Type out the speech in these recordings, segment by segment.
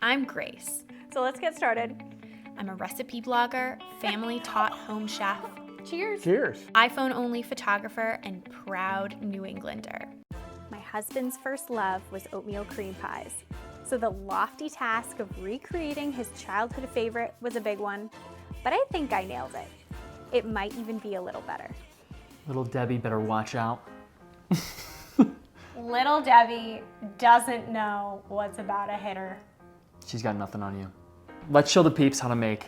I'm Grace. So let's get started. I'm a recipe blogger, family-taught home chef, Cheers. Cheers. iPhone-only photographer, and proud New Englander. My husband's first love was oatmeal cream pies. So the lofty task of recreating his childhood favorite was a big one, but I think I nailed it. It might even be a little better. Little Debbie better watch out. Little Debbie doesn't know what's about to hit her. She's got nothing on you. Let's show the peeps how to make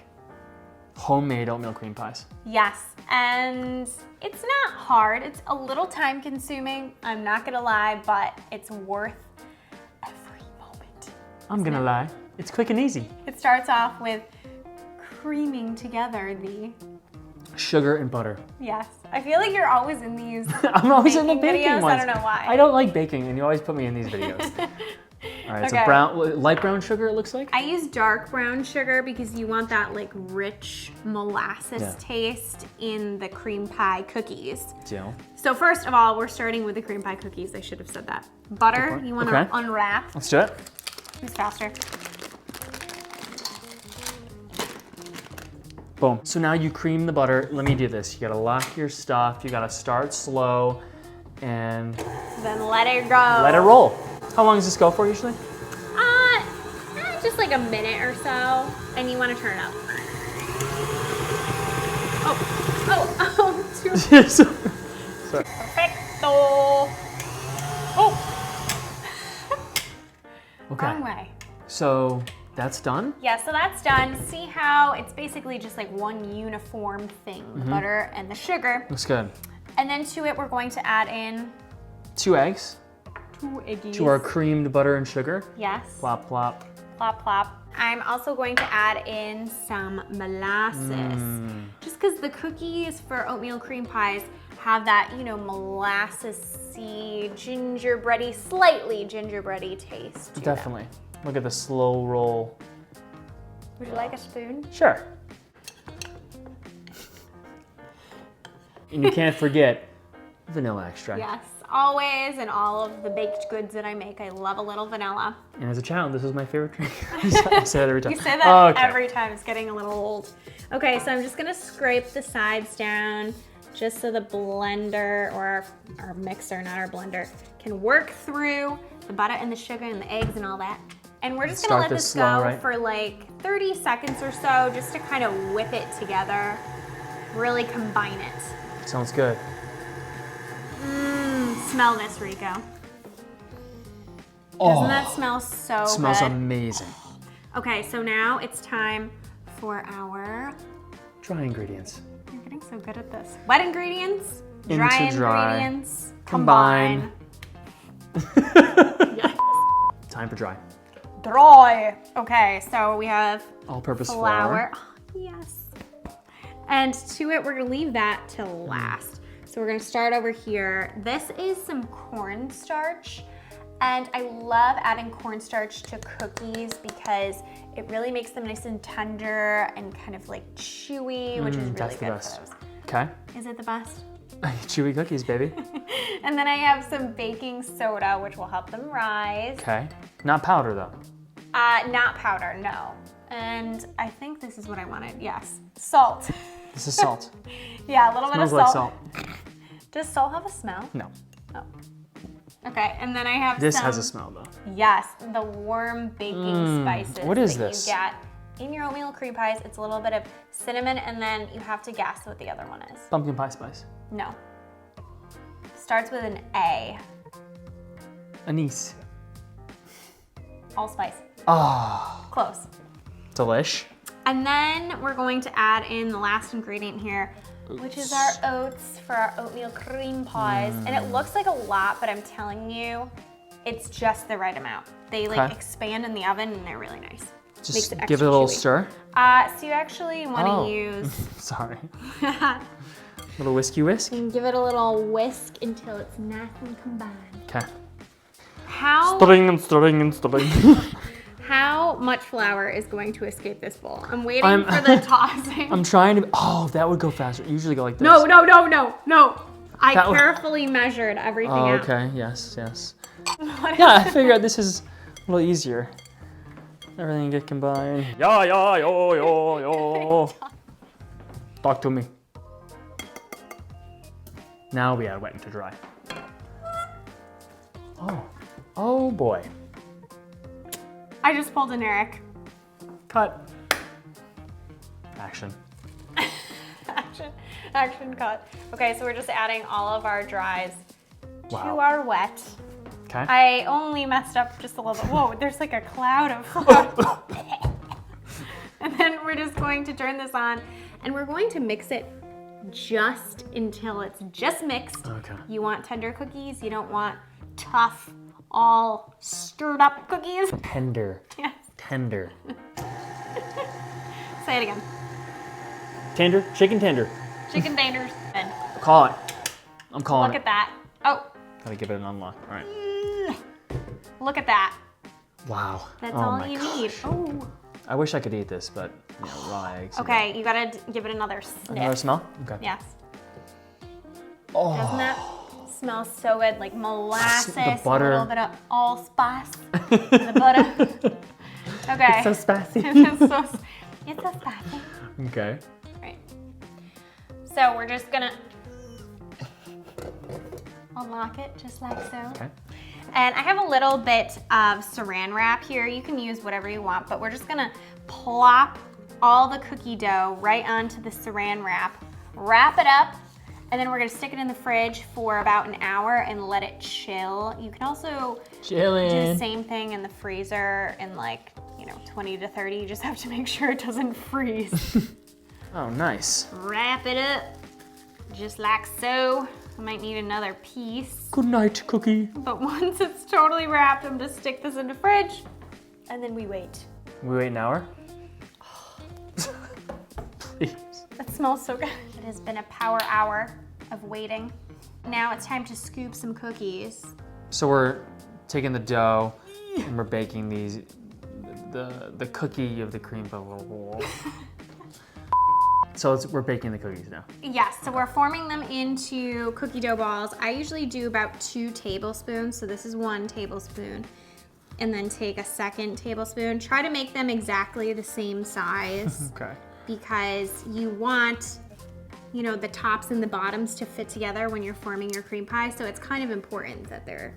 homemade oatmeal cream pies. Yes, and it's not hard. It's a little time consuming, I'm not gonna lie, but it's worth every moment. I'm gonna lie, it's quick and easy. It starts off with creaming together the... Sugar and butter. Yes, I feel like you're always in these I'm always in the baking videos. ones. I don't know why. I don't like baking, and you always put me in these videos. All right, Okay. so light brown sugar, it looks like? I use dark brown sugar because you want that like rich molasses taste in the cream pie cookies. Deal. So first of all, we're starting with the cream pie cookies. I should have said that. Butter, you want to unwrap. Let's do it. Who's faster? Boom. So now you cream the butter. Let me do this. You gotta lock your stuff. You gotta start slow and Then let it go. let it roll. How long does this go for usually? Just like a minute or so, and you want to turn it up. Oh, too Sorry. perfecto. Oh. Okay. Wrong way. So that's done? Yeah, so that's done. See how it's basically just like one uniform thing, the butter and the sugar. Looks good. And then to it, we're going to add in 2 eggs 2 eggies. to our creamed butter and sugar. Yes. Plop, plop. Plop, plop. I'm also going to add in some molasses. Just because the cookies for oatmeal cream pies have that, you know, molasses-y, gingerbready, slightly gingerbready taste to them. Definitely. Look at the slow roll. Would you like a spoon? Sure. And you can't forget vanilla extract. Yes, always, in all of the baked goods that I make, I love a little vanilla. And as a child, this was my favorite drink. I say that every time. You say that every time, it's getting a little old. Okay, so I'm just gonna scrape the sides down just so the blender, or our mixer, not our blender, can work through the butter and the sugar and the eggs and all that. And we're just gonna let this go for like 30 seconds or so, just to kind of whip it together, really combine it. Sounds good. Smell this, Rico. Oh, Doesn't that smell so good? smells amazing. Okay, so now it's time for our... Dry ingredients. You're getting so good at this. Wet ingredients, Into dry dry. ingredients, Combine. Yes. Time for dry. Dry. Okay, so we have All-purpose flour. Oh, yes. And to it, we're gonna leave that till last. So we're gonna start over here. This is some cornstarch. And I love adding cornstarch to cookies because it really makes them nice and tender and kind of like chewy, which is really that's the good best. for those. Okay. Is it the best? Chewy cookies, baby. And then I have some baking soda, which will help them rise. Okay. Not powder though. Not powder, no. And I think this is what I wanted, yes. Salt. This is salt. Yeah, a little bit of Smells salt. like salt. Does salt have a smell? No. Oh. Okay, and then I have This some... has a smell though. Yes, the warm baking spices what is that this? you get in your oatmeal cream pies. It's a little bit of cinnamon, and then you have to guess what the other one is. Pumpkin pie spice. No. Starts with an A. Anise. Allspice. Ah, Close. delish. And then we're going to add in the last ingredient here, which is our oats for our oatmeal cream pies. And it looks like a lot, but I'm telling you, it's just the right amount. They like expand in the oven and they're really nice. Just give it a little stir. So you actually want to use... Sorry. Little whiskey whisk. And give it a little whisk until it's nice and combined. Okay. How Stirring and stirring and stirring. How much flour is going to escape this bowl? I'm waiting for the tossing. I'm trying to, oh, that would go faster. Usually go like this. No. I carefully measured everything Oh, out. okay, yes. What Yeah, I figured out this is a little easier. Everything get combined. Yo. Talk to me. Now we add wet to dry. Oh boy. I just pulled an Eric. Cut. Action. Action cut. Okay, so we're just adding all of our dries to Wow. our wet. Okay. I only messed up just a little bit. Whoa, there's like a cloud of fluff. And then we're just going to turn this on and we're going to mix it just until it's just mixed. Okay. You want tender cookies. You don't want tough, all stirred up cookies. Tender. Yes. Tender. Say it again. Tender. Chicken tender. Chicken tenders. Good. Call it. I'm calling Look it. at that. Oh, Gotta give it an unlock. All right. look at that. Wow. That's Oh all my you gosh. need. Oh. I wish I could eat this, but raw eggs. Okay, you gotta give it another sniff. Another smell? Okay. Yes. Oh. Doesn't that smell so good? Like molasses, The butter. a little bit of allspice, the butter. Okay. It's so spicy. it's so spicy. Okay. Right. So we're just gonna unlock it just like so. Okay. And I have a little bit of saran wrap here. You can use whatever you want, but we're just gonna plop all the cookie dough right onto the saran wrap, wrap it up, and then we're gonna stick it in the fridge for about an hour and let it chill. You can also do the Chillin'. same thing in the freezer in like, 20 to 30. You just have to make sure it doesn't freeze. Oh, nice. Wrap it up just like so. I might need another piece. Good night, cookie. But once it's totally wrapped, I'm gonna stick this in the fridge and then we wait. We wait an hour? Please. It smells so good. It has been a power hour of waiting. Now it's time to scoop some cookies. So we're taking the dough and we're baking these, the cookie of the cream puff. So we're baking the cookies now. Yes, so we're forming them into cookie dough balls. I usually do about 2 tablespoons. So this is 1 tablespoon. And then take a 2nd tablespoon. Try to make them exactly the same size. Okay. Because you want, the tops and the bottoms to fit together when you're forming your cream pie. So it's kind of important that they're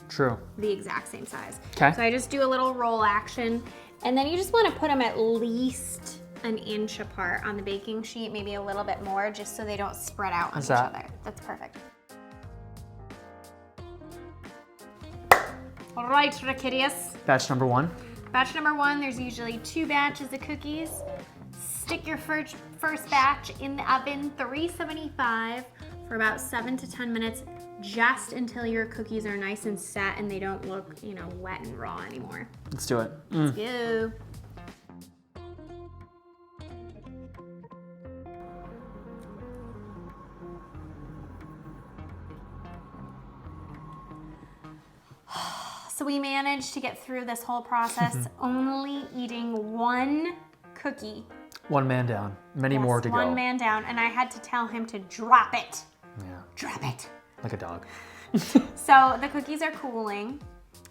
True. the exact same size. Okay. So I just do a little roll action. And then you just want to put them at least an inch apart on the baking sheet, maybe a little bit more, just so they don't spread out on each other. That's perfect. All right, Rakidius. Batch number 1. Batch number 1, there's usually 2 batches of cookies. Stick your first batch in the oven, 375, for about 7 to 10 minutes, just until your cookies are nice and set and they don't look, wet and raw anymore. Let's do it. Let's go. So we managed to get through this whole process only eating 1 cookie. 1 man down. Many more to go. 1 man down, and I had to tell him to drop it. Yeah. Drop it. Like a dog. So the cookies are cooling,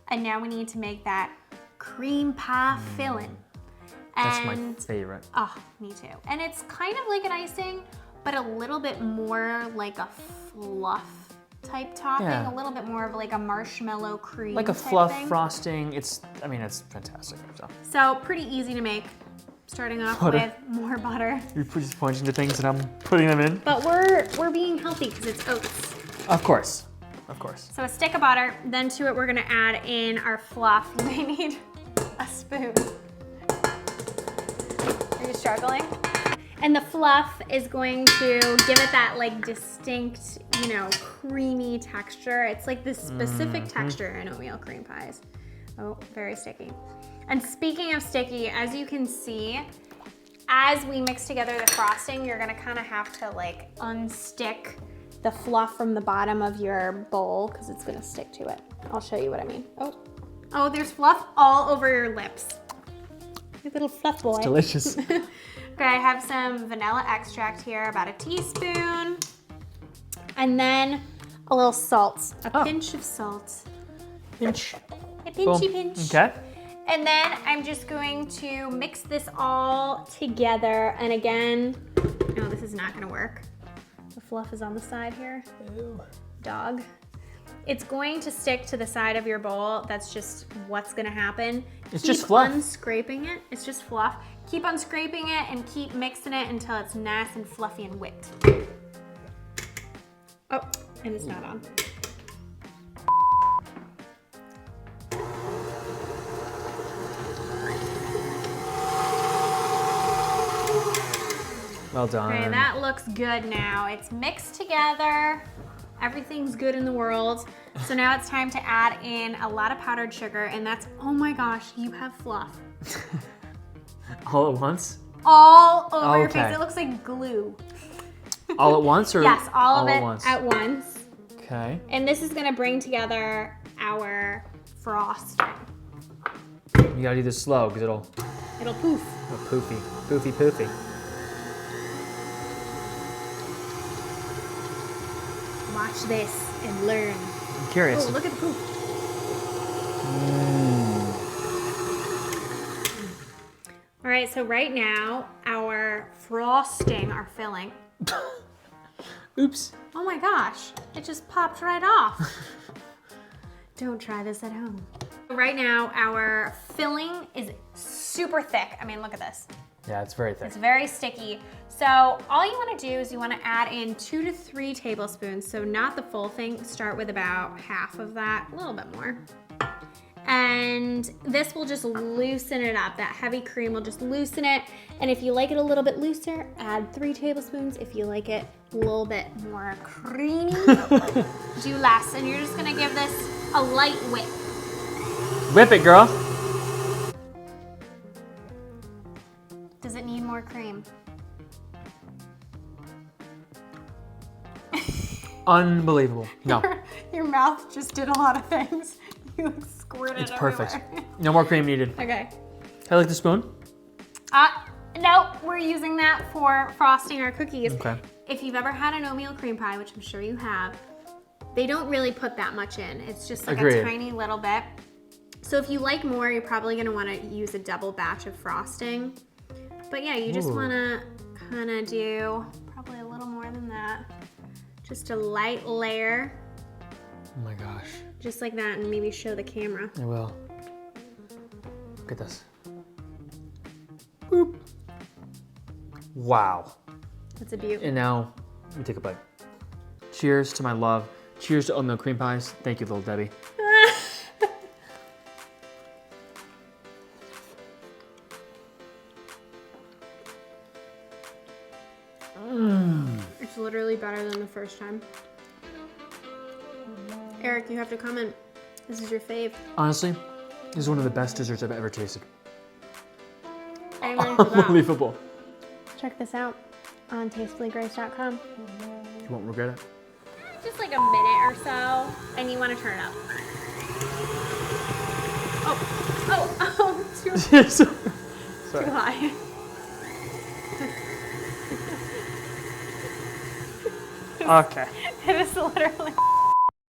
and now we need to make that cream pie filling. That's my favorite. Oh, me too. And it's kind of like an icing, but a little bit more like a fluff type topping, Yeah. a little bit more of like a marshmallow cream Like a type fluff thing. frosting. It's fantastic. So pretty easy to make. Starting off Butter. with more butter. You're just pointing to things and I'm putting them in. But we're being healthy because it's oats. Of course. Of course. So a stick of butter, then to it we're gonna add in our fluff. You may need a spoon. Are you struggling? And the fluff is going to give it that like distinct, creamy texture. It's like this specific texture in oatmeal cream pies. Oh, very sticky. And speaking of sticky, as you can see, as we mix together the frosting, you're gonna kind of have to like unstick the fluff from the bottom of your bowl because it's gonna stick to it. I'll show you what I mean. Oh, there's fluff all over your lips. You little fluff boy. It's delicious. Okay, I have some vanilla extract here, about a teaspoon. And then a little salt, a pinch of salt. Pinch. A pinchy Boom. pinch. Okay. And then I'm just going to mix this all together. And again, no, this is not gonna work. The fluff is on the side here. Ew. Dog. It's going to stick to the side of your bowl. That's just what's gonna happen. It's just fluff. Keep unscraping it. It's just fluff. Keep unscraping it and keep mixing it until it's nice and fluffy and whipped. Oh, and it's not on. Well done. Okay, that looks good now. It's mixed together. Everything's good in the world. So now it's time to add in a lot of powdered sugar, and that's, oh my gosh, you have fluff. All at once? All over your Okay. face. It looks like glue. All at once or? Yes, all of it at once? at once. Okay. And this is gonna bring together our frosting. You gotta do this slow because it'll It'll poof. go poofy. Poofy, poofy. Watch this and learn. I'm curious. Oh, look at the poof. All right, so right now, our frosting, our filling. Oops. Oh my gosh, it just popped right off. Don't try this at home. Right now, our filling is super thick. I mean, look at this. Yeah, it's very thick. It's very sticky. So all you wanna do is you wanna add in 2 to 3 tablespoons. So not the full thing, start with about half of that, a little bit more. And this will just loosen it up. That heavy cream will just loosen it. And if you like it a little bit looser, add 3 tablespoons. If you like it a little bit more creamy, do less. And you're just gonna give this a light whip. Whip it, girl. Does it need more cream? Unbelievable. No, Your mouth just did a lot of things. You squirted it's perfect. everywhere. No more cream needed. Okay. I like the spoon. No, we're using that for frosting our cookies. Okay. If you've ever had an oatmeal cream pie, which I'm sure you have, they don't really put that much in. It's just like Agreed. a tiny little bit. So if you like more, you're probably gonna wanna use a double batch of frosting. But yeah, you just Ooh. wanna kinda do probably a little more than that. Just a light layer, Oh my gosh. just like that, and maybe show the camera. I will. Look at this. Boop. Wow. That's a beaut. And now, let me take a bite. Cheers to my love. Cheers to oatmeal cream pies. Thank you, little Debbie. It's literally better than the first time. Eric, you have to comment. This is your fave. Honestly, this is one of the best desserts I've ever tasted. Amen to that. Unbelievable. Check this out on tastefullygrace.com. You won't regret it. Just like a minute or so, and you want to turn it up. Oh, too Sorry. high. Okay. It is literally.